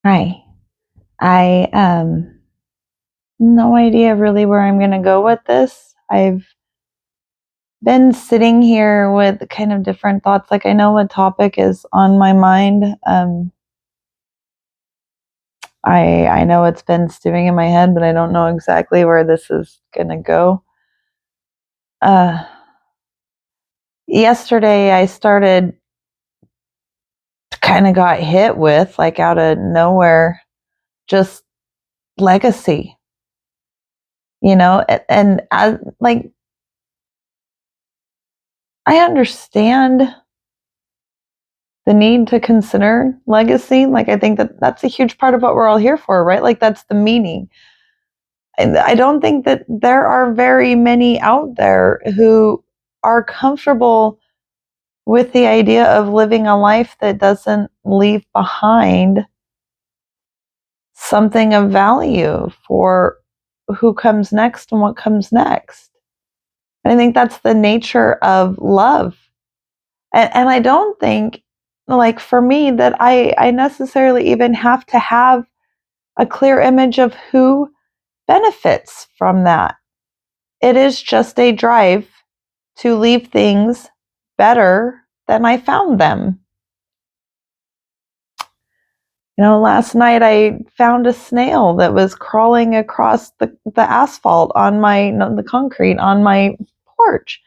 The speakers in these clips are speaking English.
Hi. I no idea really where I'm going to go with this. I've been sitting here with kind of different thoughts. Like I know what topic is on my mind. I know it's been stewing in my head, but I don't know exactly where this is going to go. Uh, Yesterday I started kind of got hit with like out of nowhere just legacy, and as like I understand the need to consider legacy. Like, I think that that's a huge part of what we're all here for, right? Like, that's the meaning. And I don't think that there are very many out there who are comfortable with the idea of living a life that doesn't leave behind something of value for who comes next and what comes next. And I think that's the nature of love. And I don't think, like, for me, that I necessarily even have to have a clear image of who benefits from that. It is just a drive to leave things better than I found them. Last night I found a snail that was crawling across the asphalt on the concrete on my porch.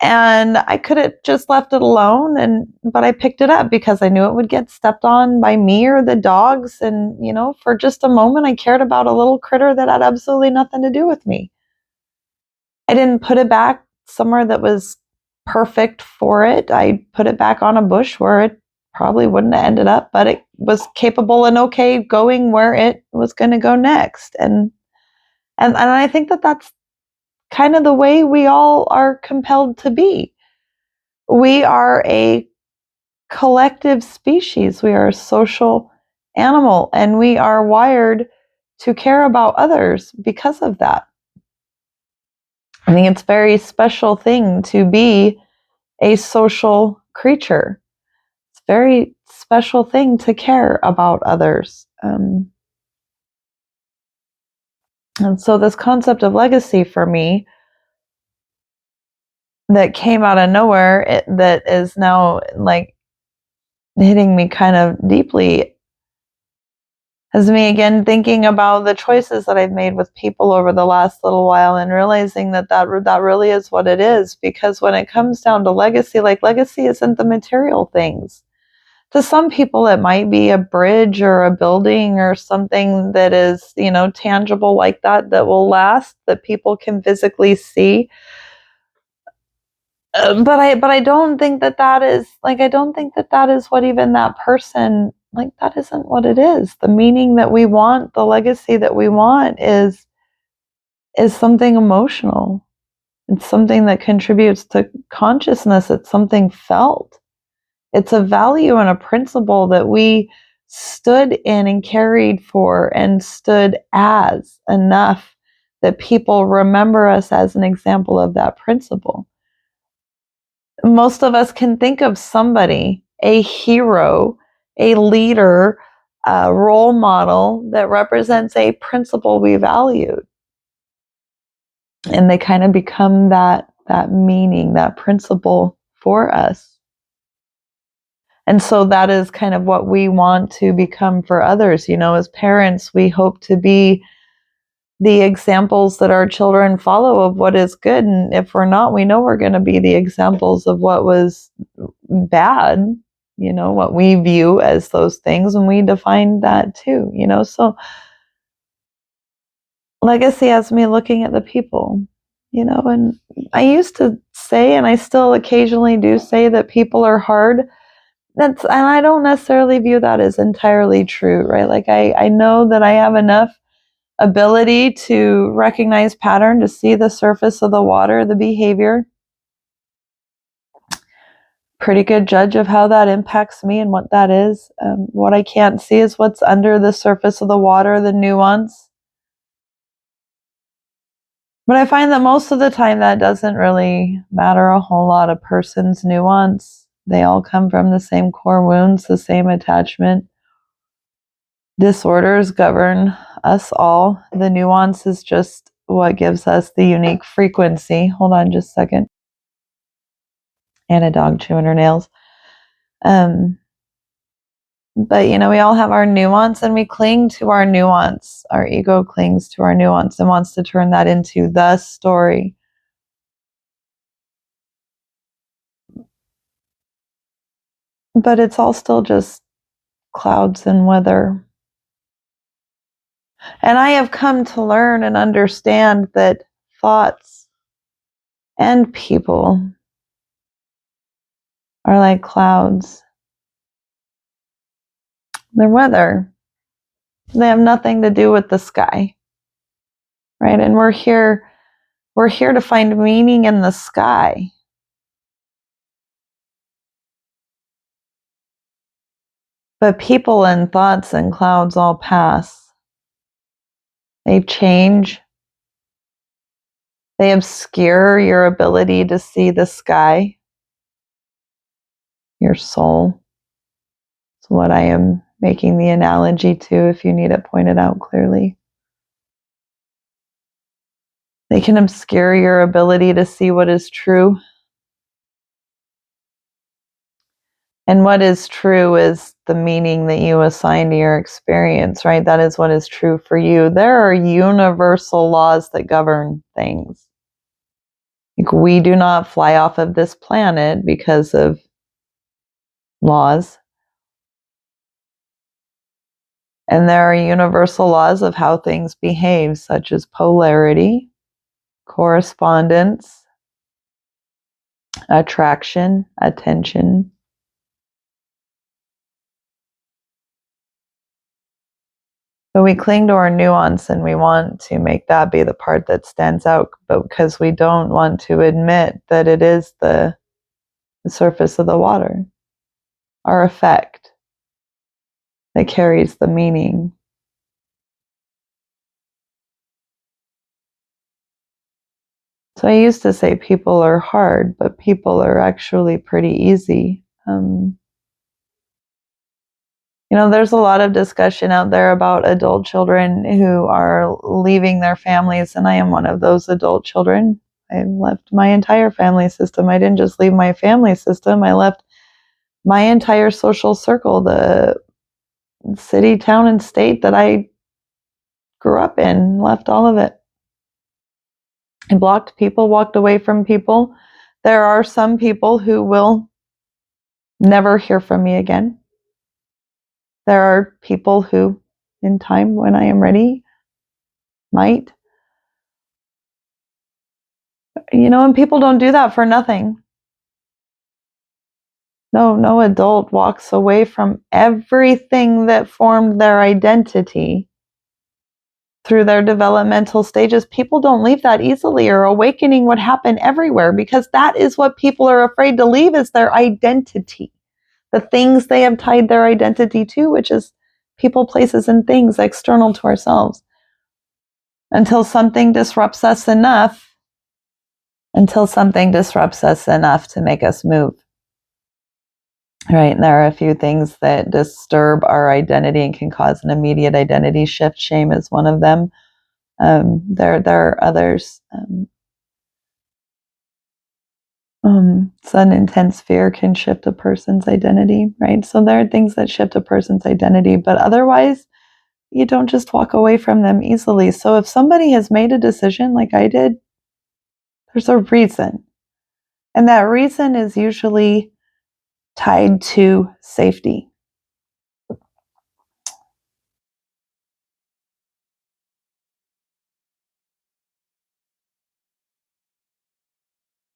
And I could have just left it alone, but I picked it up because I knew it would get stepped on by me or the dogs. And for just a moment I cared about a little critter that had absolutely nothing to do with me. I didn't put it back somewhere that was perfect for it. I put it back on a bush where it probably wouldn't have ended up, but it was capable and okay going where it was going to go next. And I think that that's kind of the way we all are compelled to be. We are a collective species. We are a social animal, and we are wired to care about others because of that. I think it's a very special thing to be a social creature. It's a very special thing to care about others. And so this concept of legacy for me that came out of nowhere, that is now like hitting me kind of deeply, has me again thinking about the choices that I've made with people over the last little while, and realizing that really is what it is. Because when it comes down to legacy, like, legacy isn't the material things. To some people it might be a bridge or a building or something that is, tangible, like that will last, that people can physically see. But I don't think that is, like, I don't think that is what even that person, like, that isn't what it is. The meaning that we want, the legacy that we want is something emotional. It's something that contributes to consciousness. It's something felt. It's a value and a principle that we stood in and carried for and stood as enough that people remember us as an example of that principle. Most of us can think of somebody, a hero, a leader, a role model that represents a principle we valued. And they kind of become that meaning, that principle for us. And so that is kind of what we want to become for others. As parents, we hope to be the examples that our children follow of what is good. And if we're not, we know we're going to be the examples of what was bad, what we view as those things, and we define that too, so legacy has me looking at the people, and I used to say, and I still occasionally do say, that people are hard. And I don't necessarily view that as entirely true, right? Like, I know that I have enough ability to recognize pattern, to see the surface of the water, the behavior. Pretty good judge of how that impacts me and what that is. What I can't see is what's under the surface of the water, the nuance. But I find that most of the time that doesn't really matter a whole lot. A person's nuance. They all come from the same core wounds, the same attachment. Disorders govern us all. The nuance is just what gives us the unique frequency. Hold on just a second. And a dog chewing her nails. But, we all have our nuance and we cling to our nuance. Our ego clings to our nuance and wants to turn that into the story. But it's all still just clouds and weather. And I have come to learn and understand that thoughts and people are like clouds. They're weather. They have nothing to do with the sky. Right? And we're here to find meaning in the sky. But people and thoughts and clouds all pass. They change. They obscure your ability to see the sky, your soul. It's what I am making the analogy to, if you need it pointed out clearly. They can obscure your ability to see what is true. And what is true is the meaning that you assign to your experience, right? That is what is true for you. There are universal laws that govern things. Like, we do not fly off of this planet because of laws. And there are universal laws of how things behave, such as polarity, correspondence, attraction, attention. But we cling to our nuance and we want to make that be the part that stands out, but because we don't want to admit that it is the surface of the water, our effect that carries the meaning. So I used to say people are hard, but people are actually pretty easy. There's a lot of discussion out there about adult children who are leaving their families, and I am one of those adult children. I left my entire family system. I didn't just leave my family system, I left my entire social circle, the city, town, and state that I grew up in, left all of it. I blocked people, walked away from people. There are some people who will never hear from me again. There are people who, in time, when I am ready, might. And people don't do that for nothing. No adult walks away from everything that formed their identity through their developmental stages. People don't leave that easily, or awakening would happen everywhere, because that is what people are afraid to leave, is their identity. The things they have tied their identity to, which is people, places, and things external to ourselves. Until something disrupts us enough to make us move. Right, and there are a few things that disturb our identity and can cause an immediate identity shift. Shame is one of them. There are others. Sudden intense fear can shift a person's identity, right? So there are things that shift a person's identity, but otherwise, you don't just walk away from them easily. So if somebody has made a decision like I did, there's a reason. And that reason is usually tied to safety.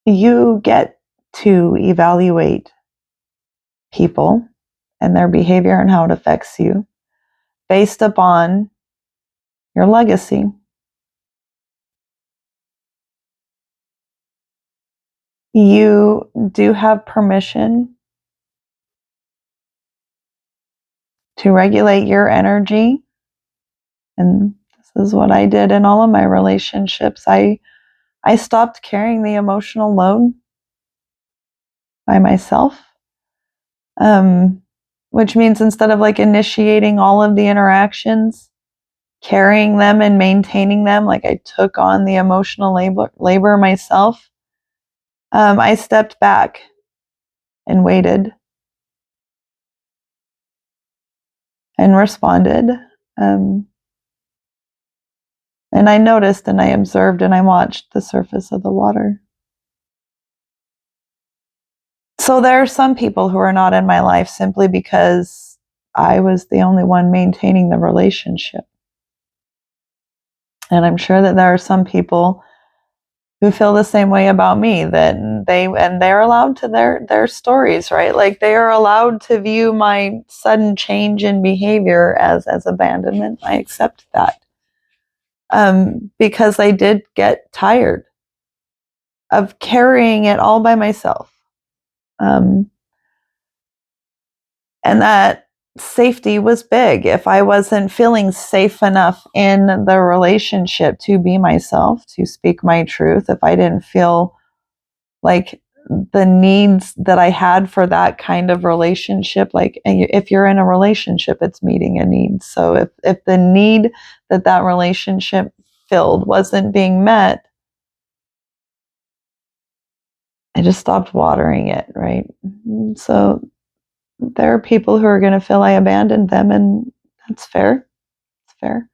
You get to evaluate people and their behavior and how it affects you based upon your legacy. You do have permission to regulate your energy. And this is what I did in all of my relationships. I stopped carrying the emotional load by myself. which means instead of like initiating all of the interactions, carrying them and maintaining them, like I took on the emotional labor myself, I stepped back and waited and responded. And I noticed and I observed and I watched the surface of the water. So there are some people who are not in my life simply because I was the only one maintaining the relationship. And I'm sure that there are some people who feel the same way about me, that they're allowed to their stories, right? Like they are allowed to view my sudden change in behavior as abandonment. I accept that. Because I did get tired of carrying it all by myself. And that safety was big. If I wasn't feeling safe enough in the relationship to be myself, to speak my truth, if I didn't feel like the needs that I had for that kind of relationship, like if you're in a relationship, it's meeting a need. So if the need that relationship filled wasn't being met, I just stopped watering it, right? So there are people who are going to feel I abandoned them, and that's fair. It's fair.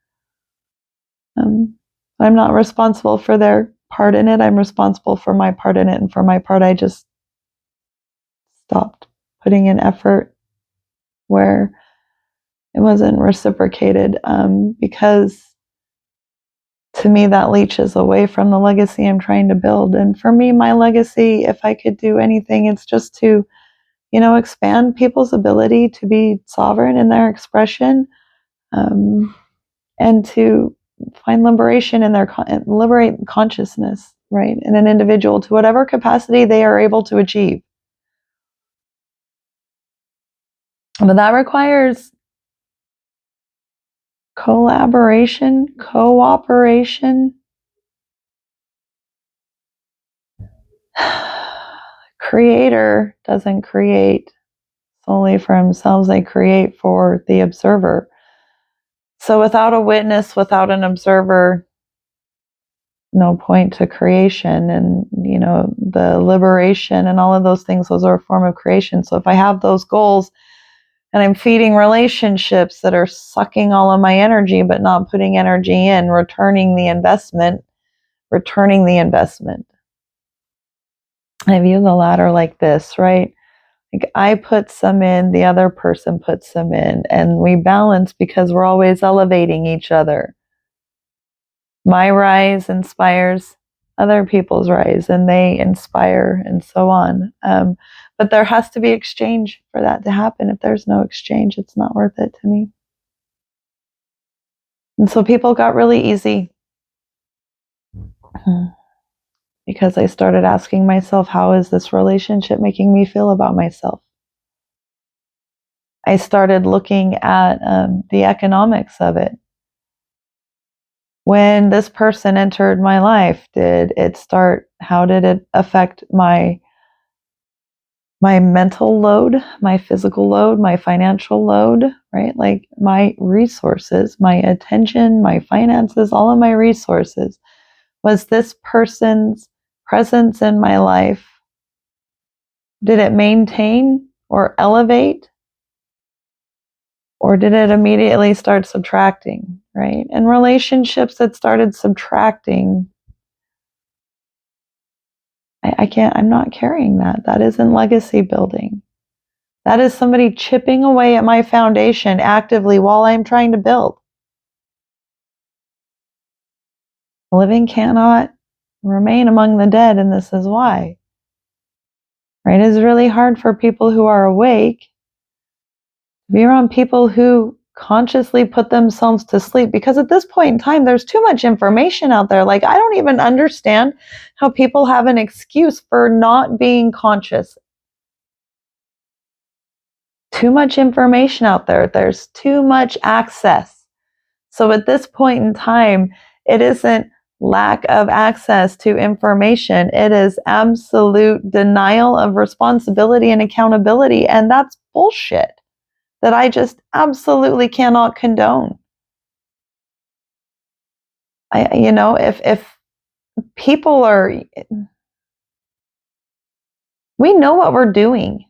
I'm not responsible for their part in it. I'm responsible for my part in it, and for my part, I just stopped putting in effort where it wasn't reciprocated, because to me that leaches away from the legacy I'm trying to build. And for me, my legacy, if I could do anything, it's just to expand people's ability to be sovereign in their expression, and to find liberation in their liberate consciousness, right, in an individual to whatever capacity they are able to achieve. But that requires collaboration, cooperation. Creator doesn't create solely for themselves, they create for the observer. So without a witness, without an observer, no point to creation. And the liberation and all of those things, those are a form of creation. So if I have those goals and I'm feeding relationships that are sucking all of my energy but not putting energy in, returning the investment. I view the latter like this, right? Like I put some in, the other person puts some in, and we balance because we're always elevating each other. My rise inspires other people's rise, and they inspire, and so on. But there has to be exchange for that to happen. If there's no exchange, it's not worth it to me. And so people got really easy because I started asking myself, how is this relationship making me feel about myself? I started looking at the economics of it. When this person entered my life, how did it affect my mental load, my physical load, my financial load, right? Like my resources, my attention, my finances, all of my resources. Was this person's presence in my life, did it maintain or elevate? Or did it immediately start subtracting, right? In relationships that started subtracting, I'm not carrying that. That isn't legacy building. That is somebody chipping away at my foundation actively while I'm trying to build. The living cannot remain among the dead, and this is why. Right? It's really hard for people who are awake to be around people who consciously put themselves to sleep, because at this point in time there's too much information out there. Like I don't even understand how people have an excuse for not being conscious. Too much information out there. There's too much access. So at this point in time, it isn't lack of access to information. It is absolute denial of responsibility and accountability. And that's bullshit. that I just absolutely cannot condone. If people are, we know what we're doing.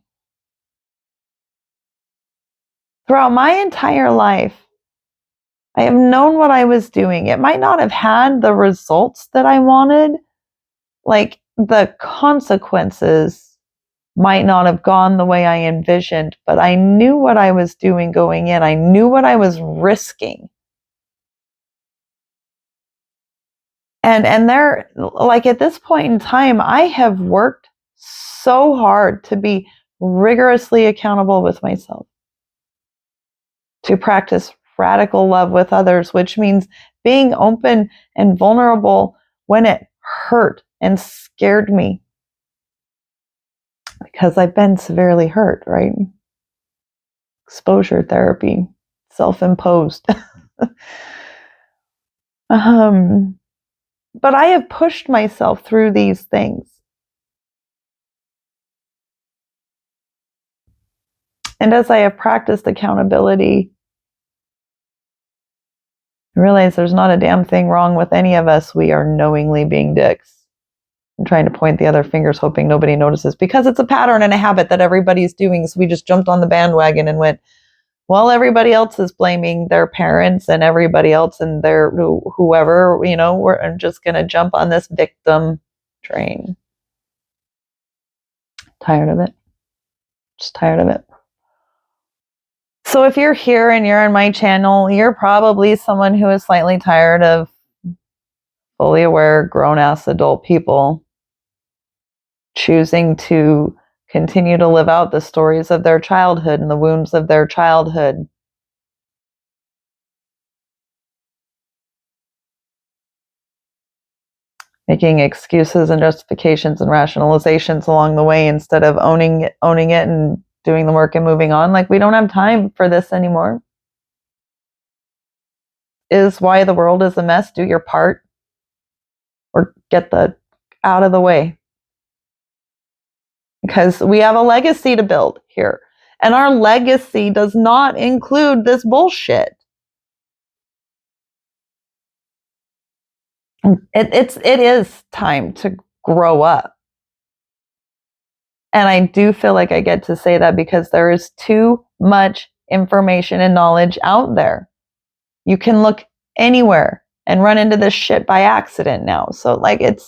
Throughout my entire life, I have known what I was doing. It might not have had the results that I wanted, like the consequences might not have gone the way I envisioned, but I knew what I was doing going in. I knew what I was risking. And there, like at this point in time, I have worked so hard to be rigorously accountable with myself, to practice radical love with others, which means being open and vulnerable when it hurt and scared me, because I've been severely hurt, right? Exposure therapy, self-imposed. But I have pushed myself through these things. And as I have practiced accountability, I realize there's not a damn thing wrong with any of us. We are knowingly being dicks and trying to point the other fingers, hoping nobody notices, because it's a pattern and a habit that everybody's doing. So we just jumped on the bandwagon and went, well, everybody else is blaming their parents and everybody else and their whoever, we're just going to jump on this victim train. Tired of it. Just tired of it. So if you're here and you're on my channel, you're probably someone who is slightly tired of fully aware, grown-ass adult people choosing to continue to live out the stories of their childhood and the wounds of their childhood. Making excuses and justifications and rationalizations along the way instead of owning it and doing the work and moving on. Like, we don't have time for this anymore. Is why the world is a mess. Do your part or get the out of the way. Because we have a legacy to build here. And our legacy does not include this bullshit. It is time to grow up. And I do feel like I get to say that because there is too much information and knowledge out there. You can look anywhere and run into this shit by accident now. So like it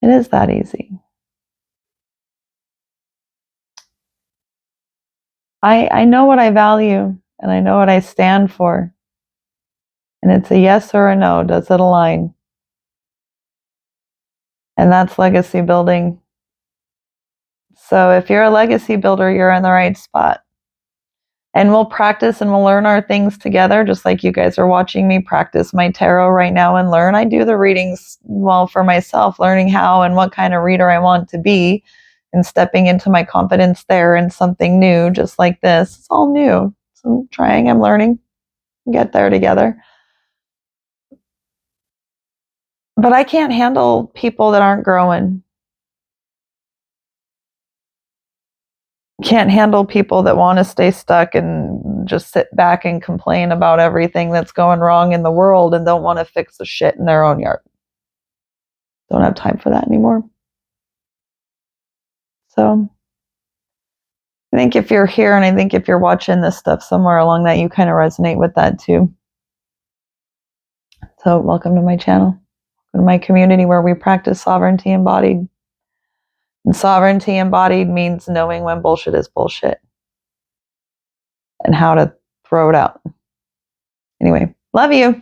is that easy. I know what I value and I know what I stand for. And it's a yes or a no. Does it align? And that's legacy building. So if you're a legacy builder, you're in the right spot. And we'll practice and we'll learn our things together, just like you guys are watching me practice my tarot right now and learn. I do the readings, well, for myself, learning how and what kind of reader I want to be and stepping into my confidence there and something new, just like this. It's all new. So I'm trying, I'm learning, get there together. But I can't handle people that aren't growing. Can't handle people that want to stay stuck and just sit back and complain about everything that's going wrong in the world and don't want to fix the shit in their own yard. Don't have time for that anymore. So I think if you're here and I think if you're watching this stuff somewhere along that, you kind of resonate with that too. So welcome to my channel, welcome to my community where we practice sovereignty embodied. And sovereignty embodied means knowing when bullshit is bullshit and how to throw it out. Anyway, love you.